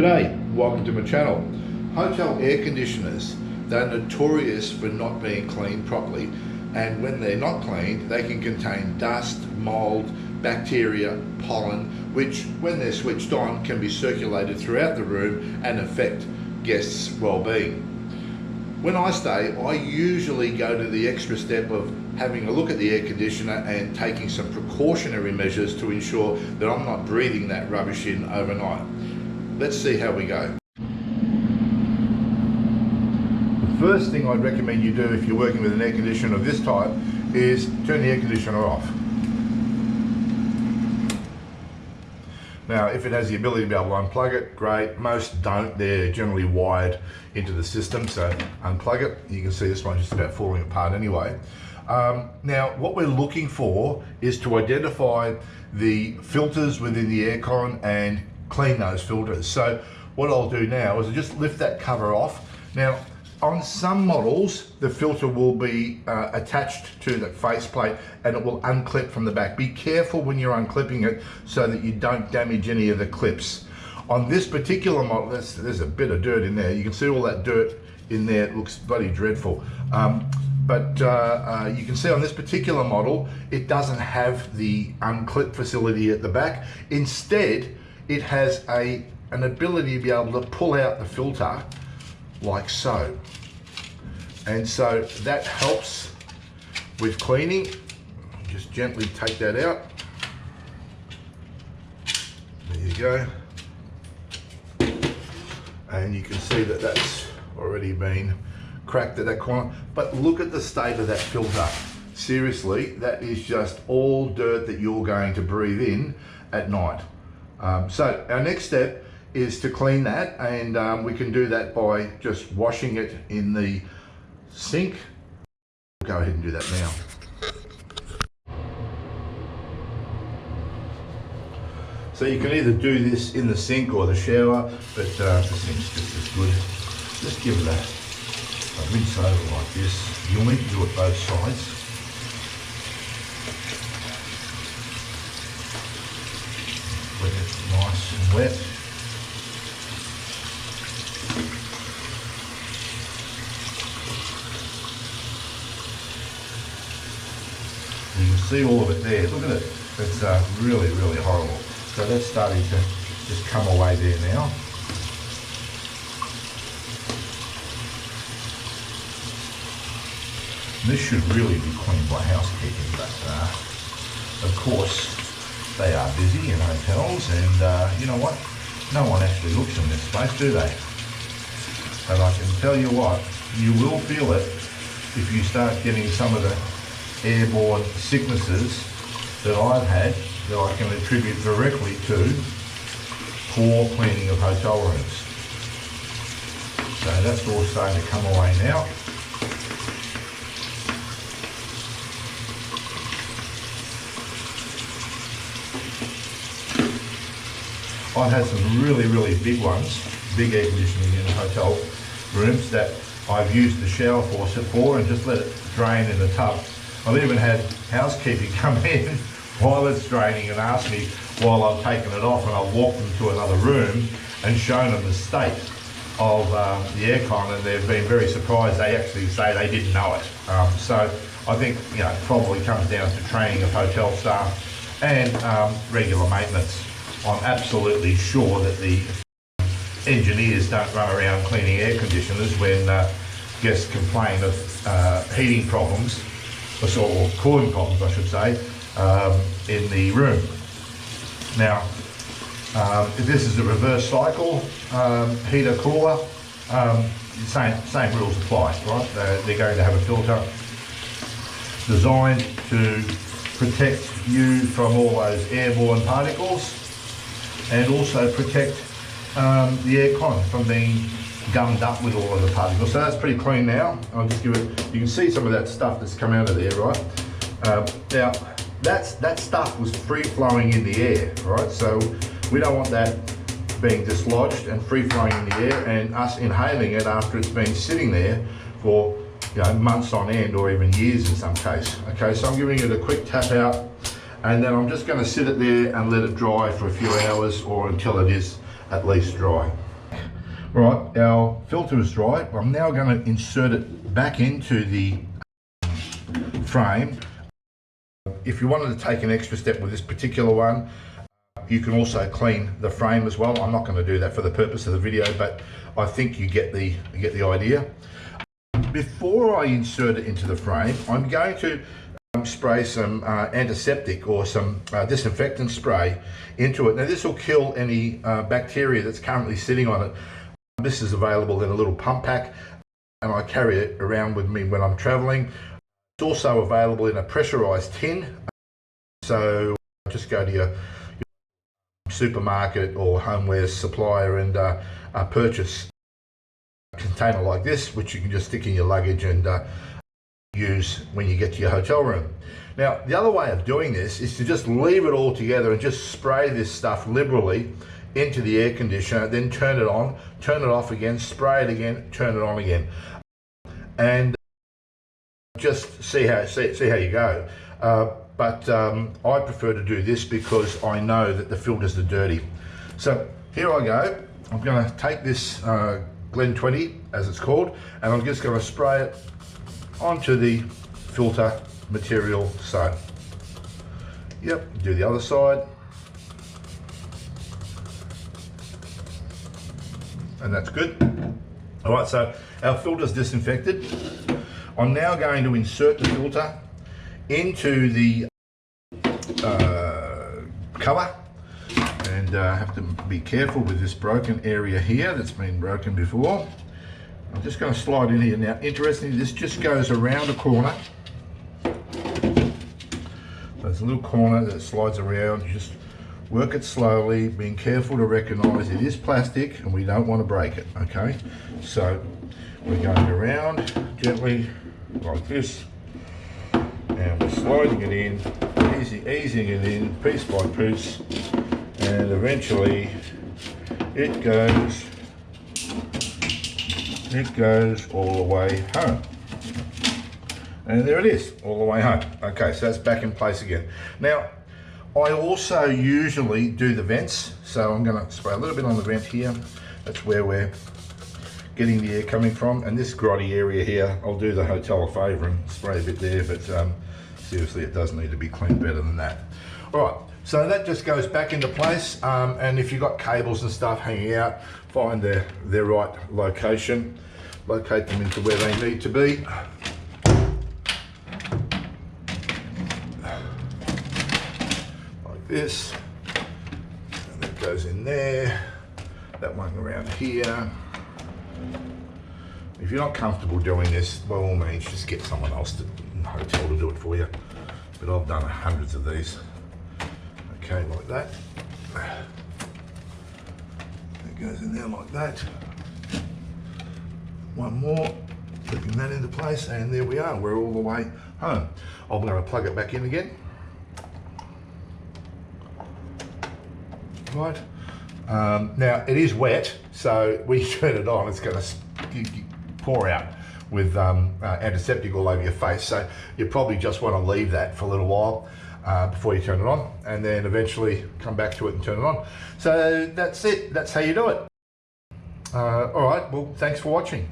G'day, welcome to my channel. Hotel air conditioners, they're notorious for not being cleaned properly, and when they're not cleaned they can contain dust, mold, bacteria, pollen, which when they're switched on can be circulated throughout the room and affect guests' well-being. When I stay, I usually go to the extra step of having a look at the air conditioner and taking some precautionary measures to ensure that I'm not breathing that rubbish in overnight. Let's see how we go. The first thing I'd recommend you do if you're working with an air conditioner of this type is turn the air conditioner off. Now, if it has the ability to be able to unplug it, great. Most don't. They're generally wired into the system, so unplug it. You can see this one's just about falling apart anyway. Now, what we're looking for is to identify the filters within the aircon and clean those filters. So what I'll do now is I'll just lift that cover off. Now, on some models, the filter will be attached to the faceplate and it will unclip from the back. Be careful when you're unclipping it so that you don't damage any of the clips. On this particular model, there's a bit of dirt in there. You can see all that dirt in there. It looks bloody dreadful. But you can see on this particular model, it doesn't have the unclip facility at the back. Instead, it has an ability to be able to pull out the filter like so. And so that helps with cleaning. Just gently take that out. There you go. And you can see that that's already been cracked at that corner. But look at the state of that filter. Seriously, that is just all dirt that you're going to breathe in at night. So our next step is to clean that, and we can do that by just washing it in the sink. We'll go ahead and do that now. So you can either do this in the sink or the shower, but the sink's just as good. Just give it a rinse over like this. You'll need to do it both sides. When it's nice and wet. You can see all of it there. Look at it. It's really, really horrible. So that's starting to just come away there now. This should really be cleaned by housekeeping, but of course they are busy in hotels, and you know what? No one actually looks in this space, do they? But I can tell you what, you will feel it if you start getting some of the airborne sicknesses that I've had that I can attribute directly to poor cleaning of hotel rooms. So that's all starting to come away now. I've had some really, really big ones, big air conditioning in hotel rooms that I've used the shower faucet for and just let it drain in the tub. I've even had housekeeping come in while it's draining and ask me while I've taken it off, and I've walked them to another room and shown them the state of the aircon, and they've been very surprised. They actually say they didn't know it. So I think, you know, it probably comes down to training of hotel staff and regular maintenance. I'm absolutely sure that the engineers don't run around cleaning air conditioners when guests complain of heating problems, or cooling problems I should say, in the room. Now, if this is a reverse cycle heater cooler, same rules apply, right? They're going to have a filter designed to protect you from all those airborne particles, and also protect the aircon from being gummed up with all of the particles. So that's pretty clean now. I'll just give it, you can see some of that stuff that's come out of there, right? Now, that stuff was free flowing in the air, right? So we don't want that being dislodged and free flowing in the air and us inhaling it after it's been sitting there for, you know, months on end or even years in some case. Okay, so I'm giving it a quick tap out, and then I'm just going to sit it there and let it dry for a few hours or until it is at least dry. Right, our filter is dry. I'm now going to insert it back into the frame. If you wanted to take an extra step with this particular one, you can also clean the frame as well. I'm not going to do that for the purpose of the video, but I think you get the idea. Before I insert it into the frame, I'm going to spray some antiseptic or some disinfectant spray into it. Now this will kill any bacteria that's currently sitting on it. This is available in a little pump pack, and I carry it around with me when I'm traveling. It's also available in a pressurized tin, so just go to your supermarket or homeware supplier and purchase a container like this, which you can just stick in your luggage and use when you get to your hotel room. Now the other way of doing this is to just leave it all together and just spray this stuff liberally into the air conditioner, then turn it on, turn it off again, spray it again, turn it on again, and just see how you go. But I prefer to do this because I know that the filters are dirty. So here I go. I'm going to take this Glen 20, as it's called, and I'm just going to spray it onto the filter material. So, yep, do the other side. And that's good. All right, so our filter's disinfected. I'm now going to insert the filter into the cover, and have to be careful with this broken area here that's been broken before. I'm just going to slide in here now. Interestingly, this just goes around a corner. There's a little corner that slides around. You just work it slowly, being careful to recognize it is plastic and we don't want to break it. Okay, so we're going around gently like this, and we're sliding it in, easing it in piece by piece, and eventually it goes all the way home. And there it is, all the way home. Okay, so that's back in place again. Now, I also usually do the vents, so I'm going to spray a little bit on the vent here. That's where we're getting the air coming from. And this grotty area here, I'll do the hotel a favour and spray a bit there, but seriously, it does need to be cleaned better than that. All right, so that just goes back into place, and if you've got cables and stuff hanging out, find their right location, locate them into where they need to be. Like this, and that goes in there, that one around here. If you're not comfortable doing this, by all means, just get someone else to the hotel to do it for you. But I've done hundreds of these. Okay, like that. It goes in there like that. One more, clipping that into place, and there we are. We're all the way home. I'm going to plug it back in again. Right. Now it is wet, so when you turn it on, it's going to pour out with antiseptic all over your face. So you probably just want to leave that for a little while before you turn it on, and then eventually come back to it and turn it on. So that's it. That's how you do it. All right. Well, thanks for watching.